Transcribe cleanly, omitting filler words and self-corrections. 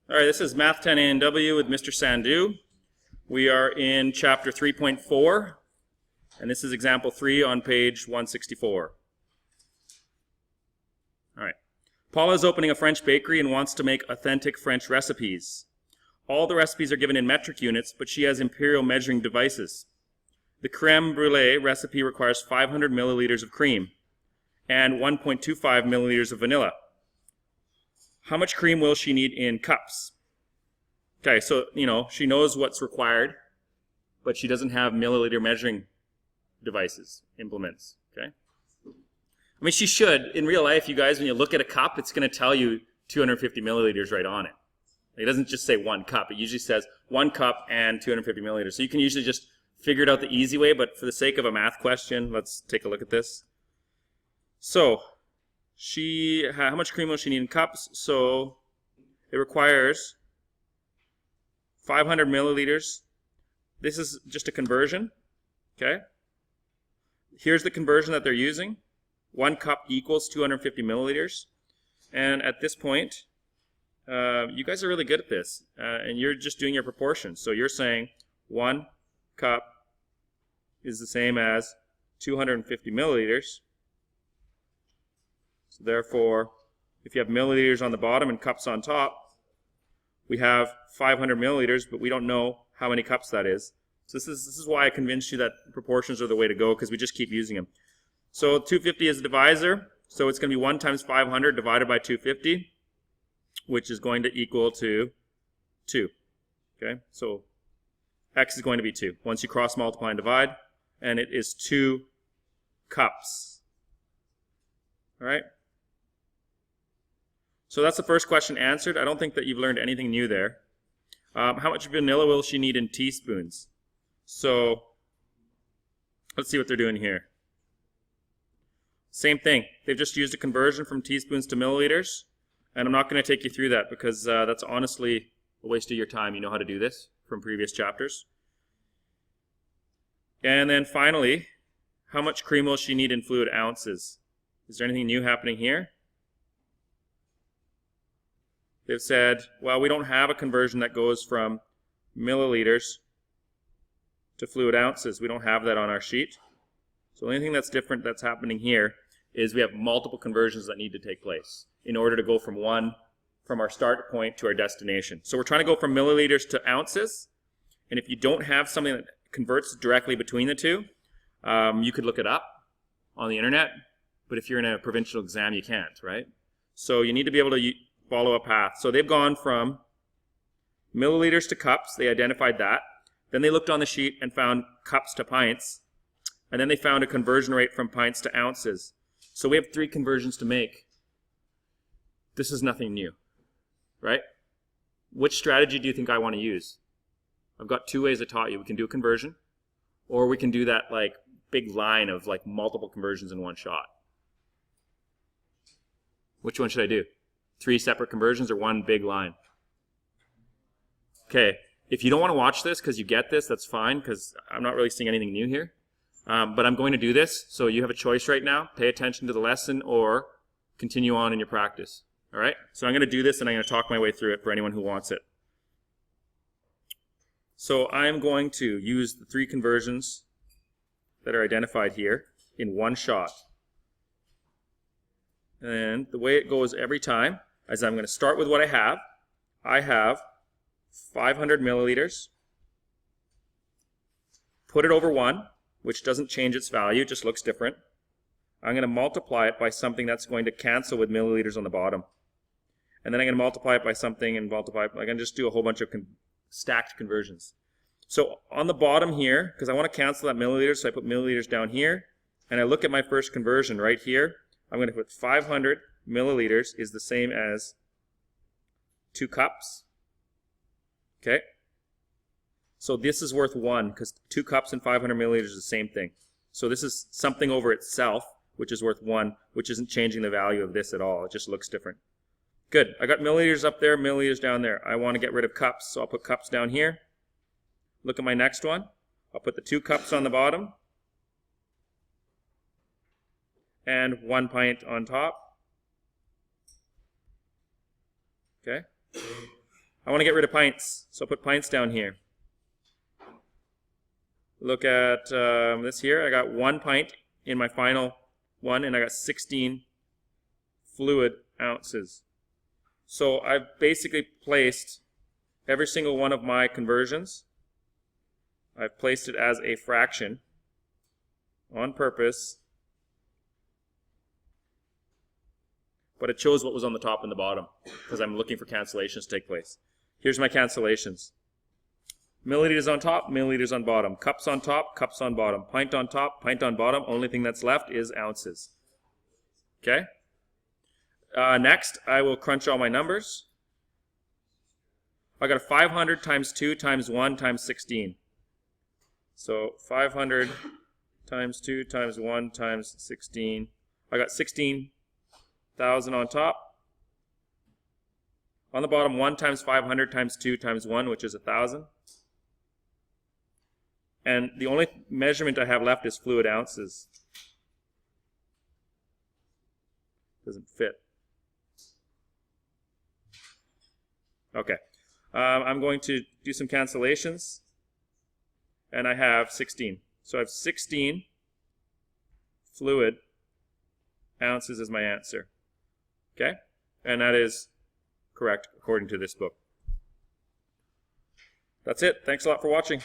All right, this is Math 10 A&W with Mr. Sandhu. We are in chapter 3.4, and this is example 3 on page 164. All right. Paula is opening a French bakery and wants to make authentic French recipes. All the recipes are given in metric units, but she has imperial measuring devices. The creme brulee recipe requires 500 milliliters of cream and 1.25 milliliters of vanilla. How much cream will she need in cups? Okay, so, she knows what's required, but she doesn't have milliliter measuring devices, implements, okay? I mean, she should. In real life, you guys, when you look at a cup, it's going to tell you 250 milliliters right on it. It doesn't just say 1 cup. It usually says 1 cup and 250 milliliters. So you can usually just figure it out the easy way, but for the sake of a math question, let's take a look at this. So, how much cream will she need in cups? So it requires 500 milliliters. This is just a conversion, okay? Here's the conversion that they're using. 1 cup equals 250 milliliters. And at this point, you guys are really good at this, and you're just doing your proportions. So you're saying 1 cup is the same as 250 milliliters. So therefore, if you have milliliters on the bottom and cups on top, we have 500 milliliters, but we don't know how many cups that is. So this is why I convinced you that proportions are the way to go, because we just keep using them. So 250 is the divisor, so it's going to be 1 times 500 divided by 250, which is going to equal to 2. Okay, so x is going to be 2. Once you cross multiply and divide, and it is 2 cups. All right? So that's the first question answered. I don't think that you've learned anything new there. How much vanilla will she need in teaspoons? So let's see what they're doing here. Same thing. They've just used a conversion from teaspoons to milliliters. And I'm not going to take you through that because that's honestly a waste of your time. You know how to do this from previous chapters. And then finally, how much cream will she need in fluid ounces? Is there anything new happening here? They've said, well, we don't have a conversion that goes from milliliters to fluid ounces. We don't have that on our sheet. So the only thing that's different that's happening here is we have multiple conversions that need to take place in order to go from our start point to our destination. So we're trying to go from milliliters to ounces. And if you don't have something that converts directly between the two, you could look it up on the internet. But if you're in a provincial exam, you can't, right? So you need to be able to follow a path. So they've gone from milliliters to cups. They identified that. Then they looked on the sheet and found cups to pints. And then they found a conversion rate from pints to ounces. So we have 3 conversions to make. This is nothing new, right? Which strategy do you think I want to use? I've got 2 ways I taught you. We can do a conversion, or we can do that like big line of like multiple conversions in one shot. Which one should I do? 3 separate conversions or 1 big line? Okay, if you don't want to watch this because you get this, that's fine, because I'm not really seeing anything new here. But I'm going to do this, so you have a choice right now. Pay attention to the lesson or continue on in your practice. All right? So I'm going to do this, and I'm going to talk my way through it for anyone who wants it. So I'm going to use the 3 conversions that are identified here in one shot. And the way it goes every time is I'm going to start with what I have. I have 500 milliliters. Put it over 1, which doesn't change its value, it just looks different. I'm going to multiply it by something that's going to cancel with milliliters on the bottom. And then I'm going to multiply it by something and multiply it. I'm going to just do a whole bunch of stacked conversions. So on the bottom here, because I want to cancel that milliliters, so I put milliliters down here. And I look at my first conversion right here. I'm going to put 500 milliliters is the same as 2 cups. Okay? So this is worth 1 because 2 cups and 500 milliliters is the same thing. So this is something over itself, which is worth 1, which isn't changing the value of this at all. It just looks different. Good. I got milliliters up there, milliliters down there. I want to get rid of cups, so I'll put cups down here. Look at my next one. I'll put the 2 cups on the bottom and 1 pint on top. Okay. I want to get rid of pints, so I'll put pints down here. Look at this here. I got 1 pint in my final one, and I got 16 fluid ounces. So I've basically placed every single one of my conversions. I've placed it as a fraction on purpose, but it chose what was on the top and the bottom because I'm looking for cancellations to take place. Here's my cancellations. Milliliters on top, milliliters on bottom. Cups on top, cups on bottom. Pint on top, pint on bottom. Only thing that's left is ounces. Okay? Next, I will crunch all my numbers. I got a 500 times 2 times 1 times 16. So 500 times 2 times 1 times 16. I got 16,000 on top. On the bottom, 1 times 500 times 2 times 1, which is 1,000. And the only measurement I have left is fluid ounces. Doesn't fit. Okay. I'm going to do some cancellations. And I have 16. So I have 16 fluid ounces as my answer. Okay? And that is correct according to this book. That's it. Thanks a lot for watching.